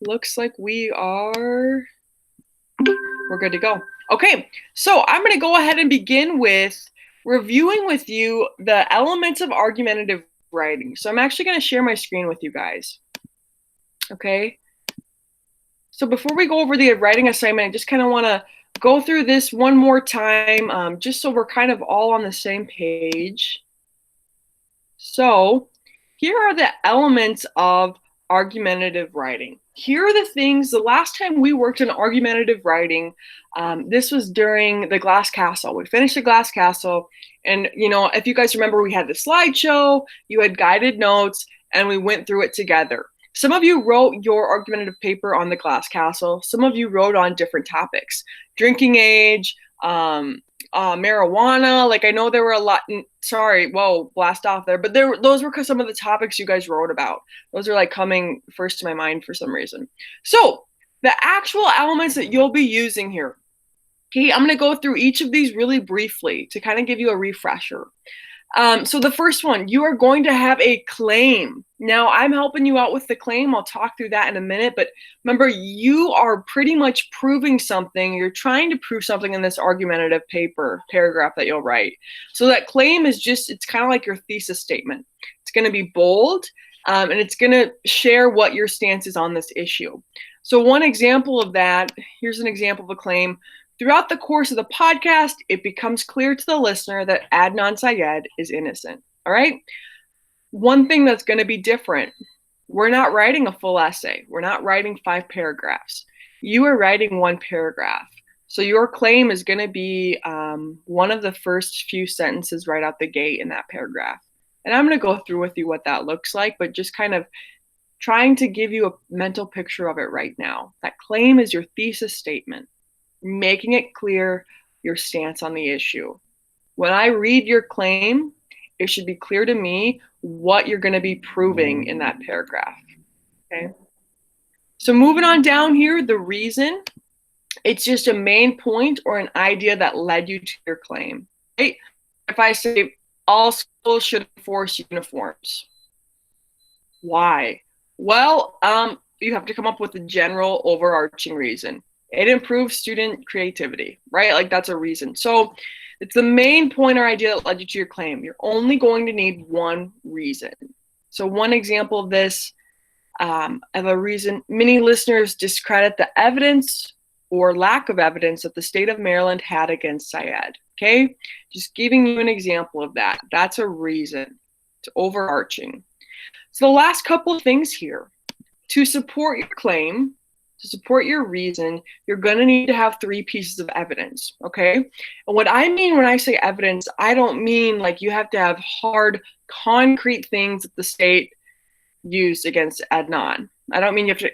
Looks like we're good to go. Okay, so I'm going to go ahead and begin with reviewing with you the elements of argumentative writing. So I'm actually going to share my screen with you guys. Okay, so before we go over the writing assignment, I just kind of want to go through this one more time, just so we're kind of all on the same page. So here are the elements of argumentative writing. Here are the things, the last time we worked on argumentative writing, this was during the Glass Castle. We finished the Glass Castle, and if you guys remember, we had the slideshow, you had guided notes, and we went through it together. Some of you wrote your argumentative paper on the Glass Castle. Some of you wrote on different topics, drinking age, marijuana. Like, I know there were a lot. Sorry, whoa, blast off there. But those were some of the topics you guys wrote about. Those are like coming first to my mind for some reason. So the actual elements that you'll be using here. Okay, I'm going to go through each of these really briefly to kind of give you a refresher. So the first one, you are going to have a claim. Now, I'm helping you out with the claim. I'll talk through that in a minute. But remember, you are pretty much proving something. You're trying to prove something in this argumentative paragraph that you'll write. So that claim is it's kind of like your thesis statement. It's going to be bold, and it's going to share what your stance is on this issue. So one example of that, here's an example of a claim. Throughout the course of the podcast, it becomes clear to the listener that Adnan Syed is innocent. All right? One thing that's going to be different, we're not writing a full essay. We're not writing 5 paragraphs. You are writing 1 paragraph. So your claim is going to be one of the first few sentences right out the gate in that paragraph. And I'm going to go through with you what that looks like, but just kind of trying to give you a mental picture of it right now. That claim is your thesis statement, making it clear your stance on the issue. When I read your claim, it should be clear to me what you're going to be proving in that paragraph. Okay. So moving on down here, the reason, it's just a main point or an idea that led you to your claim. Right? If I say all schools should enforce uniforms, why? Well, you have to come up with a general overarching reason. It improves student creativity, right? Like, that's a reason. So it's the main point or idea that led you to your claim. You're only going to need one reason. So one example of this, of a reason, many listeners discredit the evidence or lack of evidence that the state of Maryland had against Syed. Okay, just giving you an example of that. That's a reason. It's overarching. So the last couple of things here, to support your claim, to support your reason, you're going to need to have 3 pieces of evidence, okay? And what I mean when I say evidence, I don't mean like you have to have hard, concrete things that the state used against Adnan. I don't mean you have to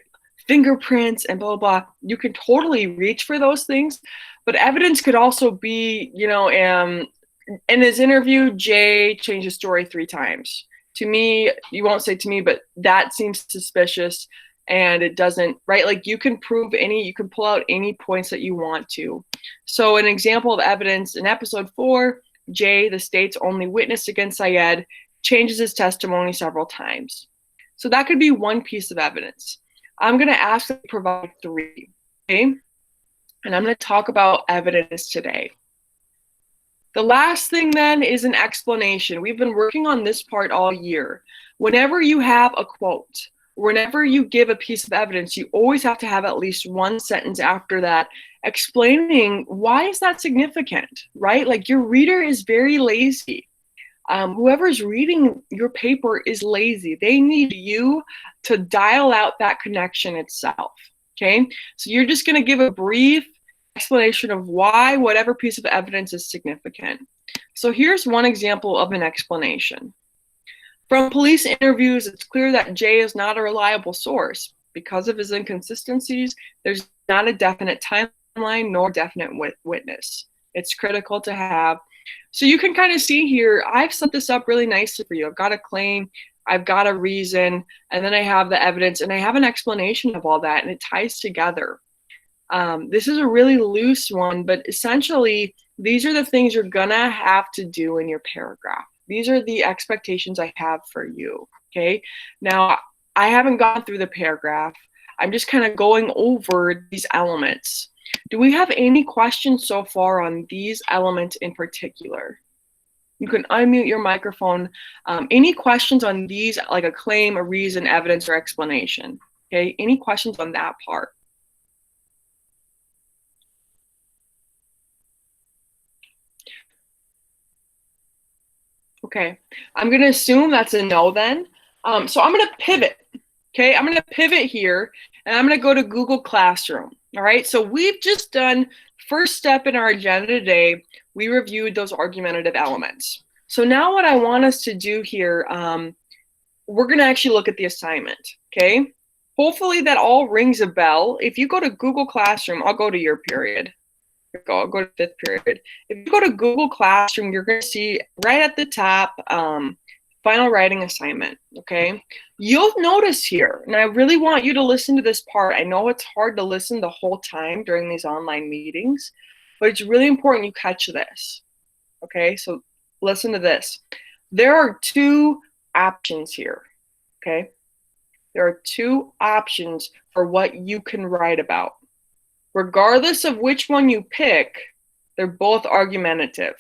fingerprints and blah, blah, blah. You can totally reach for those things, but evidence could also be, in his interview, Jay changed his story 3 times. To me, you won't say to me, but that seems suspicious. And it doesn't, right? Like, you can you can pull out any points that you want to. So an example of evidence in episode 4, Jay, the state's only witness against Syed, changes his testimony several times. So that could be one piece of evidence. I'm going to ask them to provide 3, okay? And I'm going to talk about evidence today. The last thing then is an explanation. We've been working on this part all year. Whenever you have a quote, whenever you give a piece of evidence, you always have to have at least 1 sentence after that explaining why is that significant, right? Like, your reader is very lazy. Whoever's reading your paper is lazy. They need you to dial out that connection itself, okay? So you're just going to give a brief explanation of why whatever piece of evidence is significant. So here's one example of an explanation. From police interviews, it's clear that Jay is not a reliable source. Because of his inconsistencies, there's not a definite timeline nor definite witness. It's critical to have. So you can kind of see here, I've set this up really nicely for you. I've got a claim, I've got a reason, and then I have the evidence, and I have an explanation of all that, and it ties together. This is a really loose one, but essentially, these are the things you're gonna have to do in your paragraph. These are the expectations I have for you, okay? Now, I haven't gone through the paragraph. I'm just kind of going over these elements. Do we have any questions so far on these elements in particular? You can unmute your microphone. Any questions on these, like a claim, a reason, evidence, or explanation? Okay, any questions on that part? Okay, I'm gonna assume that's a no then. So I'm gonna pivot. Okay, I'm gonna pivot here and I'm gonna go to Google Classroom. All right, so we've just done first step in our agenda today. We reviewed those argumentative elements. So now what I want us to do here, we're gonna actually look at the assignment, okay? Hopefully that all rings a bell. If you go to Google Classroom, I'll go to your period. I'll go to fifth period. If you go to Google Classroom, you're gonna see right at the top, final writing assignment, okay? You'll notice here, and I really want you to listen to this part. I know it's hard to listen the whole time during these online meetings, but it's really important you catch this, okay? So listen to this. There are two options here, okay? There are two options for what you can write about. Regardless of which one you pick, they're both argumentative.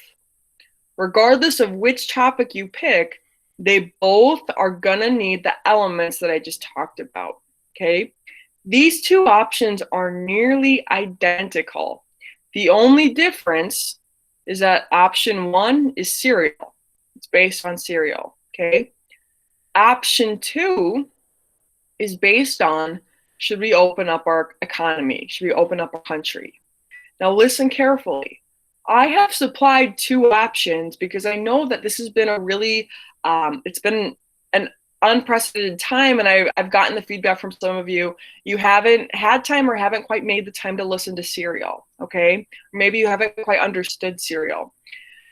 Regardless of which topic you pick, they both are gonna need the elements that I just talked about, okay? These two options are nearly identical. The only difference is that option one is serial. It's based on serial, okay? Option two is based on, should we open up our economy? Should we open up our country? Now listen carefully. I have supplied two options because I know that this has been a really, it's been an unprecedented time, and I've gotten the feedback from some of you. You haven't had time or haven't quite made the time to listen to serial, okay? Maybe you haven't quite understood serial.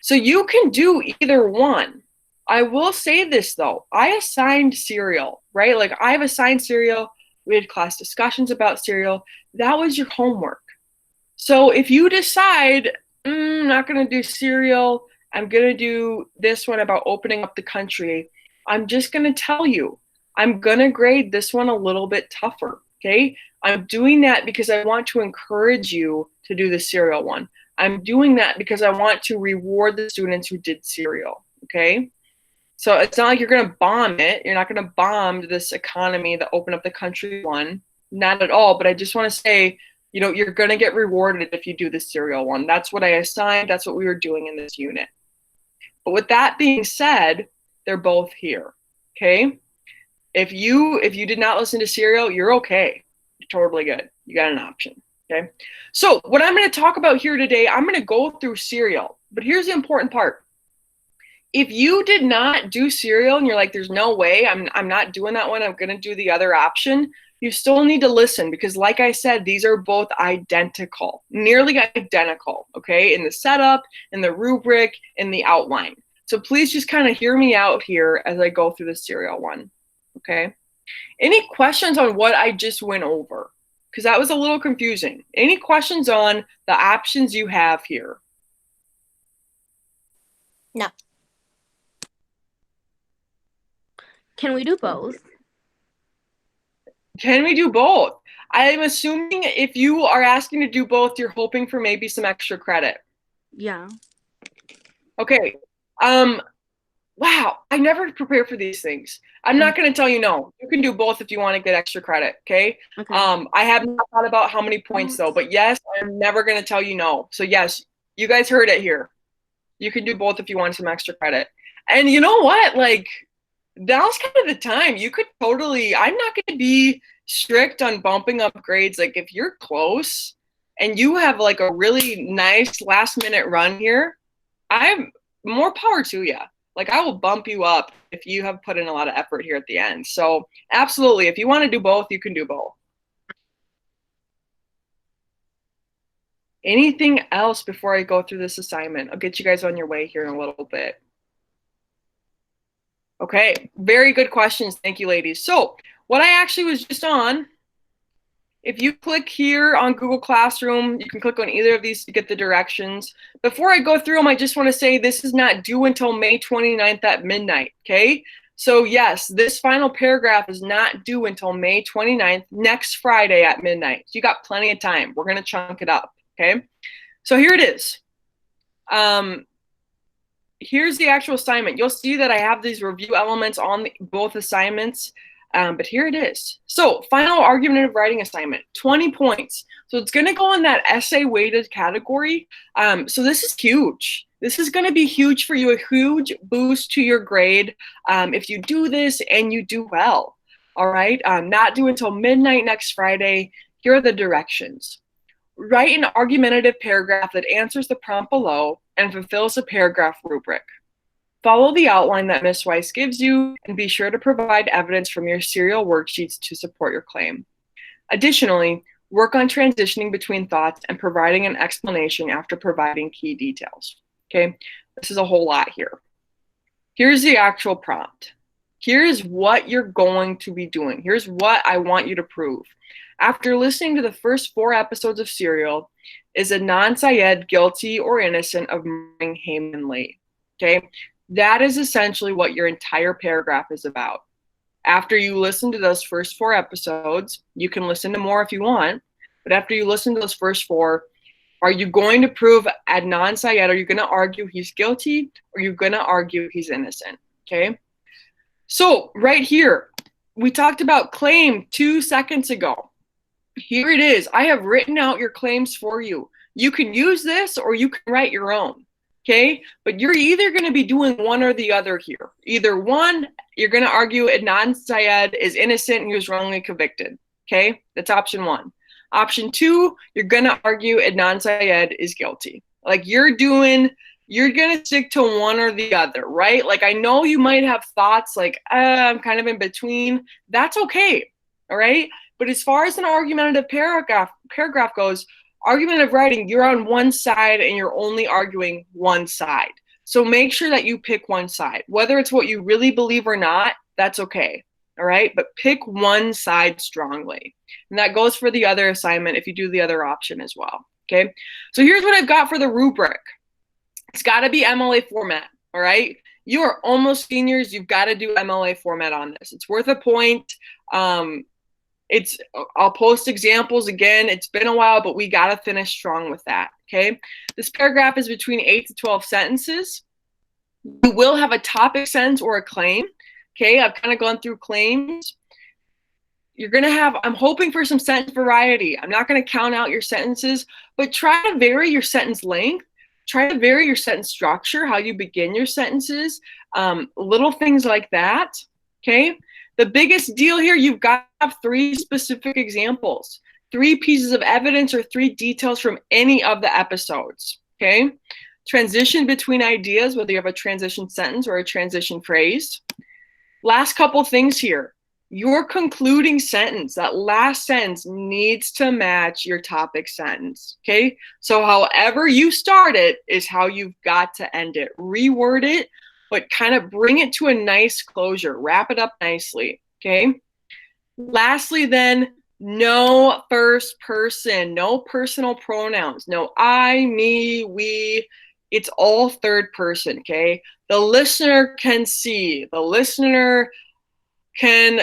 So you can do either one. I will say this though, I assigned serial, right? Like I've assigned serial, we had class discussions about serial, that was your homework. So if you decide, I'm not gonna do serial, I'm gonna do this one about opening up the country, I'm just gonna tell you, I'm gonna grade this one a little bit tougher, okay? I'm doing that because I want to encourage you to do the serial one. I'm doing that because I want to reward the students who did serial, okay? So it's not like you're gonna bomb it. You're not gonna bomb this economy, the open up the country one, not at all. But I just wanna say, you know, you're gonna get rewarded if you do the serial one. That's what I assigned, that's what we were doing in this unit. But with that being said, they're both here, okay? If you did not listen to serial, you're okay. You're totally good. You got an option, okay? So what I'm gonna talk about here today, I'm gonna go through serial, but here's the important part. If you did not do serial and you're like, there's no way, I'm not doing that one, I'm gonna do the other option, you still need to listen because like I said, these are both identical, nearly identical, okay? In the setup, in the rubric, in the outline. So please just kind of hear me out here as I go through the serial one, okay? Any questions on what I just went over? Because that was a little confusing. Any questions on the options you have here? No. Can we do both? Can we do both? I'm assuming if you are asking to do both, you're hoping for maybe some extra credit. Yeah. Okay. Wow, I never prepare for these things. I'm not going to tell you no. You can do both if you want to get extra credit, okay? I have not thought about how many points though, but yes, I'm never going to tell you no. So yes, you guys heard it here. You can do both if you want some extra credit. And you know what? Like, now's kind of the time. You could totally, I'm not going to be strict on bumping up grades. Like if you're close and you have like a really nice last minute run here, I'm more power to you. Like I will bump you up if you have put in a lot of effort here at the end. So absolutely, if you want to do both, you can do both. Anything else before I go through this assignment? I'll get you guys on your way here in a little bit. Okay, very good questions. Thank you, ladies. So what I actually was just on, if you click here on Google Classroom, you can click on either of these to get the directions. Before I go through them, I just want to say this is not due until May 29th at midnight, okay? So yes, this final paragraph is not due until May 29th, next Friday at midnight. So you got plenty of time. We're going to chunk it up, okay? So here it is. Here's the actual assignment. You'll see that I have these review elements on both assignments, but here it is. So final argumentative writing assignment, 20 points. So it's going to go in that essay weighted category. So this is huge. This is going to be huge for you, a huge boost to your grade if you do this and you do well. All right, not due until midnight next Friday. Here are the directions. Write an argumentative paragraph that answers the prompt below and fulfills a paragraph rubric. Follow the outline that Ms. Weiss gives you and be sure to provide evidence from your serial worksheets to support your claim. Additionally, work on transitioning between thoughts and providing an explanation after providing key details. Okay, this is a whole lot here. Here's the actual prompt. Here's what you're going to be doing. Here's what I want you to prove. After listening to the first 4 episodes of Serial, is Adnan Syed guilty or innocent of murdering Heyman Lee? Okay, that is essentially what your entire paragraph is about. After you listen to those first 4 episodes, you can listen to more if you want, but after you listen to those first 4, are you going to prove Adnan Syed? Are you going to argue he's guilty, or are you going to argue he's innocent? Okay, so right here, we talked about claim 2 seconds ago. Here it is. I have written out your claims for you. You can use this or you can write your own, okay? But you're either going to be doing one or the other here. Either one, you're going to argue Adnan Syed is innocent and he was wrongly convicted, okay? That's option 1. Option 2, you're going to argue Adnan Syed is guilty. Like you're going to stick to one or the other, right? Like I know you might have thoughts like, I'm kind of in between. That's okay, all right? But as far as an argumentative paragraph goes, argumentative writing, you're on one side and you're only arguing one side. So make sure that you pick one side. Whether it's what you really believe or not, that's okay. All right? But pick one side strongly. And that goes for the other assignment if you do the other option as well. Okay? So here's what I've got for the rubric. It's got to be MLA format. All right? You are almost seniors. You've got to do MLA format on this. It's worth a point. I'll post examples again. It's been a while, but we got to finish strong with that, okay? This paragraph is between 8 to 12 sentences. You will have a topic sentence or a claim, okay? I've kind of gone through claims. You're going to have, I'm hoping for some sentence variety. I'm not going to count out your sentences, but try to vary your sentence length. Try to vary your sentence structure, how you begin your sentences, little things like that, okay? The biggest deal here, you've got to have 3 specific examples, 3 pieces of evidence or 3 details from any of the episodes, okay? Transition between ideas, whether you have a transition sentence or a transition phrase. Last couple things here. Your concluding sentence, that last sentence needs to match your topic sentence, okay? So however you start it is how you've got to end it. Reword it, but kind of bring it to a nice closure. Wrap it up nicely, okay? Lastly then, no first person, no personal pronouns, no I, me, we. It's all third person, okay? The listener can see, the listener can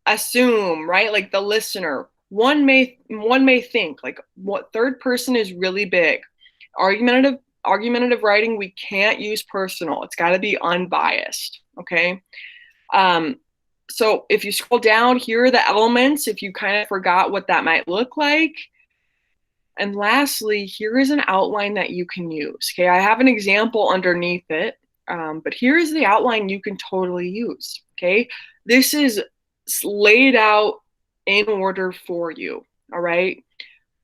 assume, right? Like the listener, one may think, like what third person is really big. Argumentative writing, we can't use personal. It's got to be unbiased, okay? So if you scroll down, here are the elements, if you kind of forgot what that might look like. And lastly, here is an outline that you can use, okay? I have an example underneath it, but here is the outline you can totally use, okay? This is laid out in order for you, all right?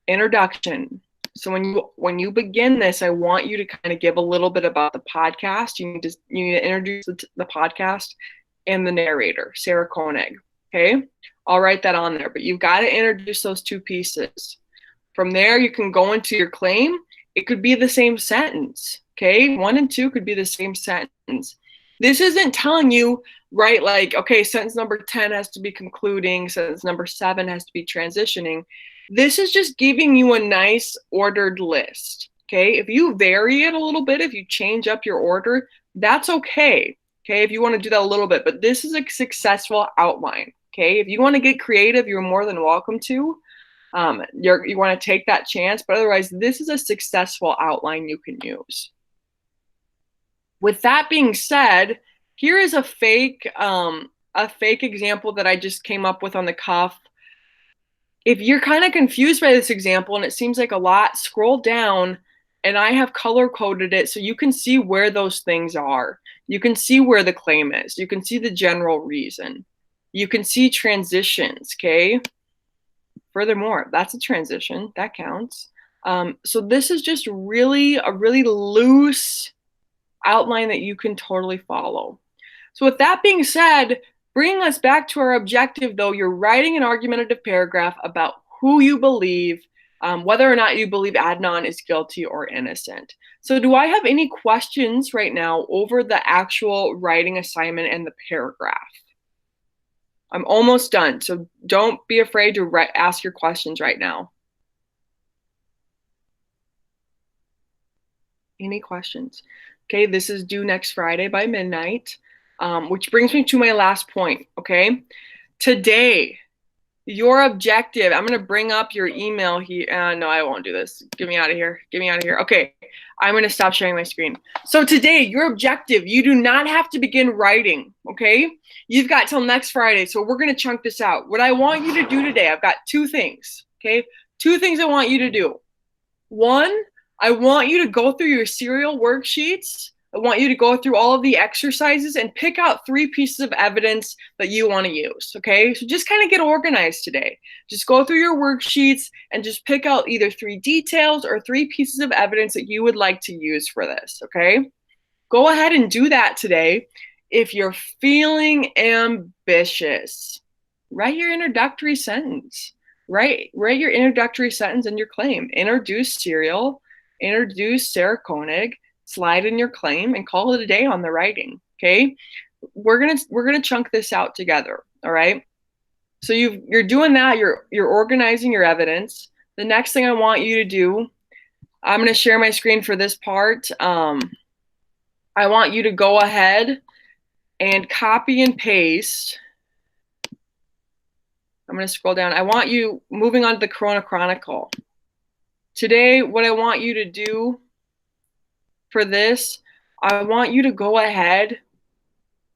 Introduction. So when you begin this, I want you to kind of give a little bit about the podcast. You need to introduce the podcast and the narrator, Sarah Koenig. Okay, I'll write that on there. But you've got to introduce those 2 pieces. From there, you can go into your claim. It could be the same sentence. Okay, 1 and 2 could be the same sentence. This isn't telling you, right, like, okay, sentence number 10 has to be concluding, sentence number 7 has to be transitioning. This is just giving you a nice ordered list, okay? If you vary it a little bit, if you change up your order, that's okay, okay, if you want to do that a little bit, but this is a successful outline, okay? If you want to get creative, you're more than welcome to. You want to take that chance, but otherwise, this is a successful outline you can use. With that being said, here is a fake example that I just came up with on the cuff. If you're kind of confused by this example and it seems like a lot, scroll down and I have color coded it so you can see where those things are. You can see where the claim is. You can see the general reason. You can see transitions, okay? Furthermore, that's a transition. That counts. So this is just really a really loose outline that you can totally follow. So with that being said, bringing us back to our objective, though, you're writing an argumentative paragraph about who you believe, whether or not you believe Adnan is guilty or innocent. So do I have any questions right now over the actual writing assignment and the paragraph? I'm almost done, so don't be afraid to ask your questions right now. Any questions? Okay, this is due next Friday by midnight, which brings me to my last point, okay? Today, your objective, I'm going to bring up your email here. No, I won't do this. Get me out of here. Get me out of here. Okay, I'm going to stop sharing my screen. So today, your objective, you do not have to begin writing, okay? You've got till next Friday, so we're going to chunk this out. What I want you to do today, I've got two things, okay? Two things I want you to do. One, I want you to go through your serial worksheets. I want you to go through all of the exercises and pick out 3 pieces of evidence that you want to use, okay? So just kind of get organized today. Just go through your worksheets and just pick out either 3 details or 3 pieces of evidence that you would like to use for this, okay? Go ahead and do that today. If you're feeling ambitious, write your introductory sentence. Write your introductory sentence in your claim. Introduce serial, introduce Sarah Koenig, slide in your claim, and call it a day on the writing, okay? We're gonna chunk this out together, all right? So you're doing that, you're organizing your evidence. The next thing I want you to do, I'm gonna share my screen for this part. I want you to go ahead and copy and paste. I'm gonna scroll down. I want you, moving on to the Corona Chronicle. Today, what I want you to do for this, I want you to go ahead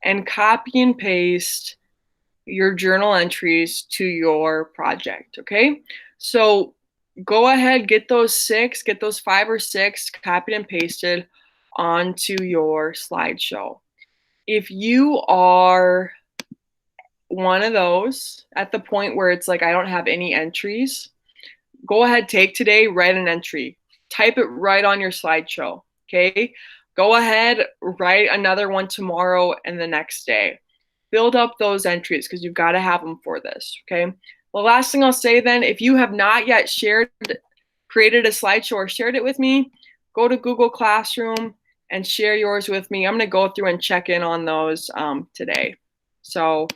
and copy and paste your journal entries to your project, okay? So go ahead, get those 5 or 6 copied and pasted onto your slideshow. If you are one of those at the point where it's like, I don't have any entries, go ahead, take today, write an entry. Type it right on your slideshow, okay? Go ahead, write another one tomorrow and the next day. Build up those entries because you've got to have them for this, okay? The last thing I'll say then, if you have not yet created a slideshow or shared it with me, go to Google Classroom and share yours with me. I'm going to go through and check in on those today. So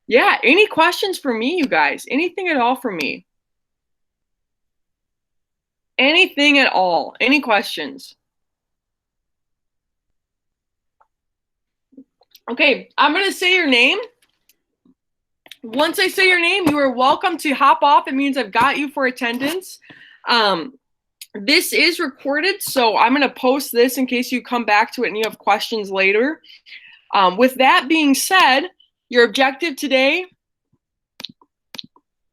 yeah, any questions for me, you guys? Anything at all for me? Anything at all? Any questions? Okay, I'm going to say your name. Once I say your name, you are welcome to hop off. It means I've got you for attendance. This is recorded, so I'm going to post this in case you come back to it and you have questions later. With that being said, your objective today,